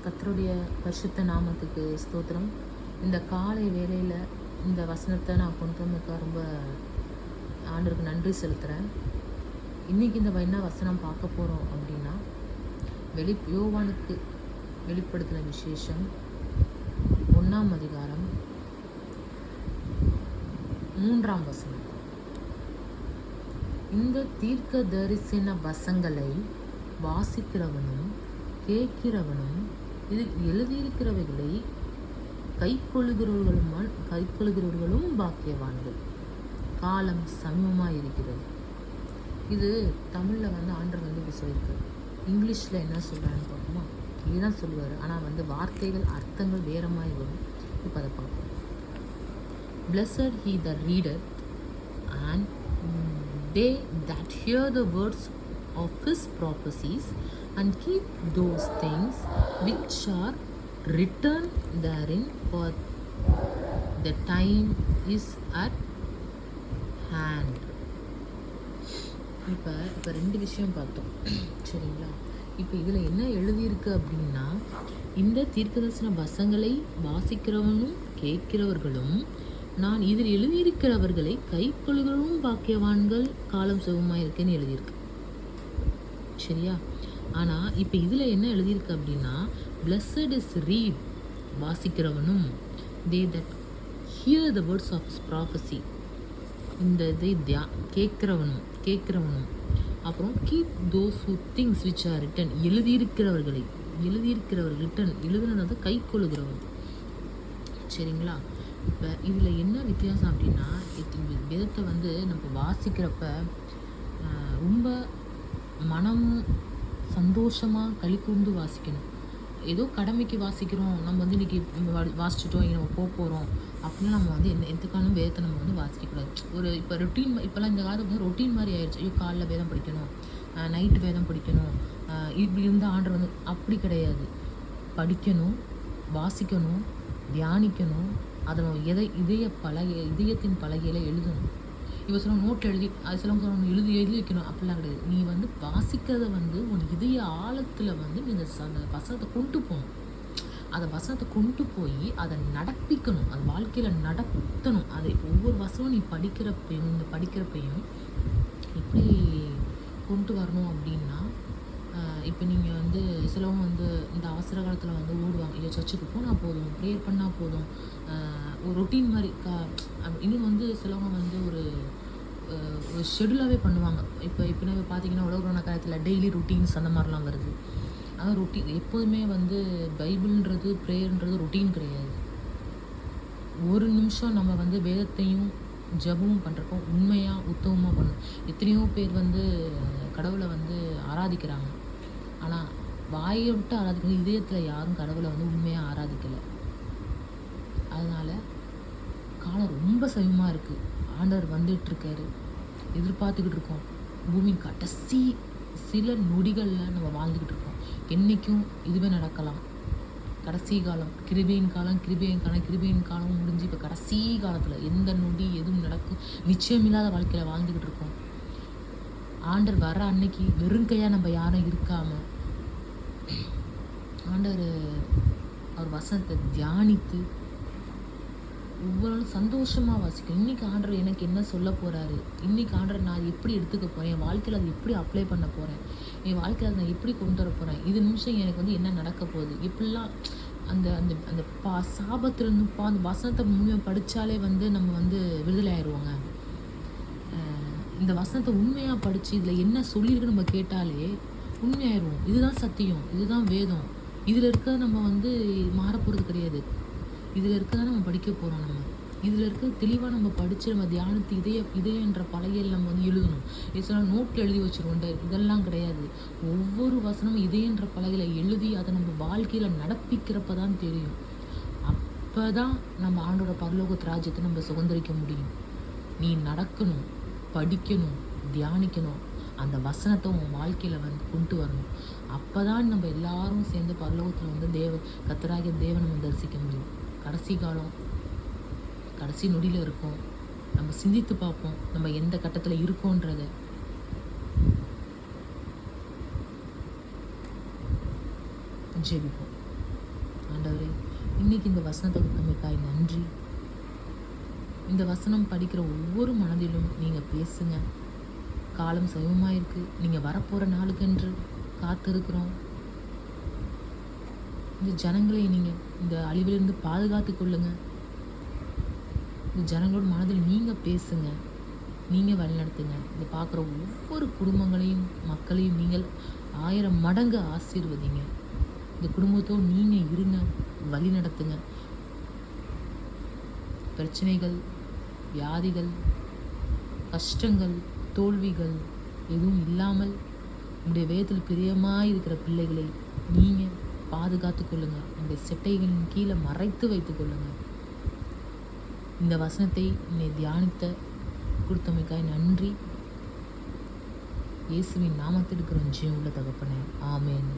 கர்த்தருடைய பரிசுத்த நாமத்துக்கு ஸ்தோத்திரம். இந்த காலை வேளையில் இந்த வசனத்தை நான் கொண்டு வந்ததுக்கு ரொம்ப ஆண்டவருக்கு நன்றி செலுத்துகிறேன். இன்றைக்கி இந்த என்ன வசனம் பார்க்க போகிறோம் அப்படின்னா, யோவானுக்கு வெளிப்படுத்தின விசேஷம் 1ஆம் அதிகாரம் 3ஆம் வசனம். இந்த தீர்க்க தரிசன வசங்களை வாசிக்கிறவனும் கேட்கிறவனும் இதில் எழுதியிருக்கிறவைகளை கைக்கொள்ளுகிறவர்களும் பாக்கியவான்கள், காலம் சமீபமாக இருக்கிறது. இது தமிழில் ஆண்டவர் இப்படி சொல்லியிருக்காரு. இங்கிலீஷில் என்ன சொல்கிறான்னு பார்ப்போமா? இதுதான் சொல்லுவார், ஆனால் வார்த்தைகள் அர்த்தங்கள் வேற மாதிரி வரும். இப்போ அதை பார்ப்போம். Blessed he that readeth, and they that hear the words of his prophecies, and keep those things which are written therein, for the time is at hand. இப்போ 2 விஷயம் பார்த்தோம், சரிங்களா? இப்போ இதில் என்ன எழுதியிருக்கு அப்படின்னா, இந்த தீர்க்கதரிசன வசங்களை வாசிக்கிறவனும் கேட்கிறவர்களும் நான் இதில் எழுதியிருக்கிறவர்களை கைக்கொள்ளுகளும் பாக்கியவான்கள், காலம் சுகமாக இருக்குன்னு எழுதியிருக்கு, சரியா? ஆனால் இப்போ இதில் என்ன எழுதியிருக்கு அப்படின்னா, blessed is read, வாசிக்கிறவனும், they that hear the words of his prophecy, இந்த இதை கேட்கிறவனும், அப்புறம் keep those who things which are written, எழுதியிருக்கிறவர்களை ரிட்டன் எழுதுனது கைக்கொள்ளுகிறவன், சரிங்களா? இப்போ இதில் என்ன வித்தியாசம் அப்படின்னா, வேதத்தை நம்ம வாசிக்கிறப்ப ரொம்ப மனம் சந்தோஷமாக களி கூர்ந்து வாசிக்கணும். ஏதோ கடமைக்கு வாசிக்கிறோம், நம்ம இன்றைக்கி வாசிச்சிட்டோம், இங்கே நம்ம போகிறோம் அப்படின்னு நம்ம எதுக்கான வேதத்தை நம்ம வாசிக்கக்கூடாது. இப்போ ரொட்டீன், இப்போல்லாம் இந்த காலத்தில் ரொட்டீன் மாதிரி ஆயிடுச்சு. ஐயோ காலைல வேதம் படிக்கணும், நைட்டு வேதம் படிக்கணும், இப்படி இருந்தால் ஆண்டவர் அப்படி கிடையாது. படிக்கணும், வாசிக்கணும், தியானிக்கணும், அதை இதயத்தின் பலகையில் எழுதணும். இப்போ சொல்லுவாங்க நோட்டில் எழுதி, அது சொல்லுவாங்க எழுதி வைக்கணும், அப்படிலாம் கிடையாது. நீ வாசிக்கிறத உன் இதய ஆழத்தில் நீங்கள் அந்த வசனத்தை கொண்டு போகணும். அதை வசனத்தை கொண்டு போய் அதை நடப்பிக்கணும், அது வாழ்க்கையில் நடத்தணும். அதை ஒவ்வொரு வசனம் நீ படிக்கிறப்பையும் இப்படி கொண்டு வரணும். அப்படின்னா இப்போ நீங்கள் சிலவங்க இந்த அவசர காலத்தில் ஓடுவாங்க, இல்லை சர்ச்சுக்கு போனால் போதும், ப்ரேயர் பண்ணால் போதும், ஒரு ரொட்டீன் மாதிரி இன்னும் சிலவங்க ஒரு ஷெடியூலாகவே பண்ணுவாங்க. இப்போ பார்த்தீங்கன்னா உலக காலத்தில் டெய்லி ரொட்டீன்ஸ் அந்த மாதிரிலாம் வருது. ஆனால் ரொட்டீன் எப்போதுமே பைபிள்ன்றது, ப்ரேயர்ன்றது ரொட்டீன் கிடையாது. ஒரு நிமிஷம் நம்ம வேதத்தையும் ஜபமும் பண்ணுறப்போ உண்மையாக உத்தமமாக பண்ணணும். எத்தனையோ பேர் கடவுளை ஆராதிக்கிறாங்க, ஆனால் வாயை விட்டு ஆராதிக்கணும், இதயத்தில் யாரும் கடவுளை உண்மையாக ஆராதிக்கலை. அதனால் காலம் ரொம்ப சமீபமாக இருக்குது. ஆண்டவர் வந்துட்டுருக்காரு, எதிர்பார்த்துக்கிட்டு இருக்கோம். பூமியின் கடைசி சில நொடிகளில் நம்ம வாழ்ந்துக்கிட்டு இருக்கோம். என்றைக்கும் இதுவே நடக்கலாம். கடைசி காலம், கிருபையின் காலம் முடிஞ்சு இப்போ கடைசி காலத்தில் எந்த நொடி எதுவும் நடக்கும் நிச்சயமில்லாத வாழ்க்கையில் வாழ்ந்துக்கிட்டு இருக்கோம். ஆண்டவர் வர அன்னைக்கு வெறுங்கையாக நம்ம யாரும் இருக்காமல், ஆண்டவர் அவர் வசனத்தை தியானித்து ஒவ்வொரு நாளும் சந்தோஷமாக வாசிக்கணும். இன்றைக்கி ஆண்டவர் எனக்கு என்ன சொல்ல போகிறாரு, இன்றைக்கி ஆண்டவர் நான் எப்படி எடுத்துக்க போகிறேன், என் வாழ்க்கையில் அதை எப்படி அப்ளை பண்ண போகிறேன், என் வாழ்க்கையில் அதை நான் எப்படி கொண்டு வர போகிறேன், இது நிமிஷம் எனக்கு என்ன நடக்க போகுது, இப்படிலாம் அந்த அந்த அந்த சாபத்திலிருந்து அந்த வசனத்தை முழுமையாக படித்தாலே நம்ம விடுதலை ஆயிடுவோங்க. இந்த வசனத்தை உண்மையாக படித்து இதில் என்ன சொல்லியிருக்கு நம்ம கேட்டாலே உண்மையாயிடுவோம். இதுதான் சத்தியம், இதுதான் வேதம், இதில் இருக்க நம்ம மாறப்போகிறது கிடையாது. இதில் இருக்கதான் நம்ம படிக்க போகிறோம். நம்ம இதில் இருக்க தெளிவாக நம்ம படித்து நம்ம தியானத்து இதயன்ற பலகையில் நம்ம எழுதணும். இதெல்லாம் நோட்டில் எழுதி வச்சுருவோம், இதெல்லாம் கிடையாது. ஒவ்வொரு வசனமும் இதயன்ற பலகையில் எழுதி அதை நம்ம வாழ்க்கையில் நடப்பிக்கிறப்ப தான் தெரியும். அப்போ தான் நம்ம ஆண்டோட பரலோக ராஜ்யத்தை நம்ம சுதந்திரிக்க முடியும். நீ நடக்கணும், படிக்கணும், தியானிக்கணும், அந்த வசனத்தை உன் வாழ்க்கையில் கொண்டு வரணும். அப்போ தான் நம்ம எல்லாரும் சேர்ந்து பரலோகத்தில் கர்த்தராகிய தேவனை நம்ம தரிசிக்க முடியும். கடைசி காலம், கடைசி நொடியில் இருக்கோம். நம்ம சிந்தித்து பார்ப்போம் நம்ம எந்த கட்டத்தில் இருக்கோன்றதை. ஜெபிப்போம். ஆண்டவரே, இன்னைக்கு இந்த வசனத்தை கொடுத்தமைக்காய் நன்றி. இந்த வசனம் படிக்கிற ஒவ்வொரு மனதிலும் நீங்கள் பேசுங்க. காலம் சமமாக இருக்குது, நீங்கள் வரப்போகிற நாளுக்கென்று காத்திருக்கிறோம். இந்த ஜனங்களை நீங்கள் இந்த அழிவிலிருந்து பாதுகாத்து கொள்ளுங்க. இந்த ஜனங்களோட மனதில் நீங்கள் பேசுங்க, நீங்கள் வழிநடத்துங்க. இதை பார்க்குற ஒவ்வொரு குடும்பங்களையும் மக்களையும் நீங்கள் 1000 மடங்கு ஆசீர்வதிங்க. இந்த குடும்பத்தோடு நீங்கள் இருங்க, வழி நடத்துங்க. பிரச்சனைகள், வியாதிகள், கஷ்டங்கள், தோல்விகள் எதுவும் இல்லாமல் உங்களுடைய வேதத்தில் பிரியமாக இருக்கிற பிள்ளைகளை நீங்கள் பாதுகாத்து கொள்ளுங்கள். உங்களுடைய செட்டைகளின் கீழே மறைத்து வைத்து கொள்ளுங்கள். இந்த வசனத்தை என்னை தியானித்த கொடுத்தமைக்காய் நன்றி. இயேசுவின் நாமத்தில் இருக்கிற ஜீவனுள்ள தகப்பனே, ஆமேன்.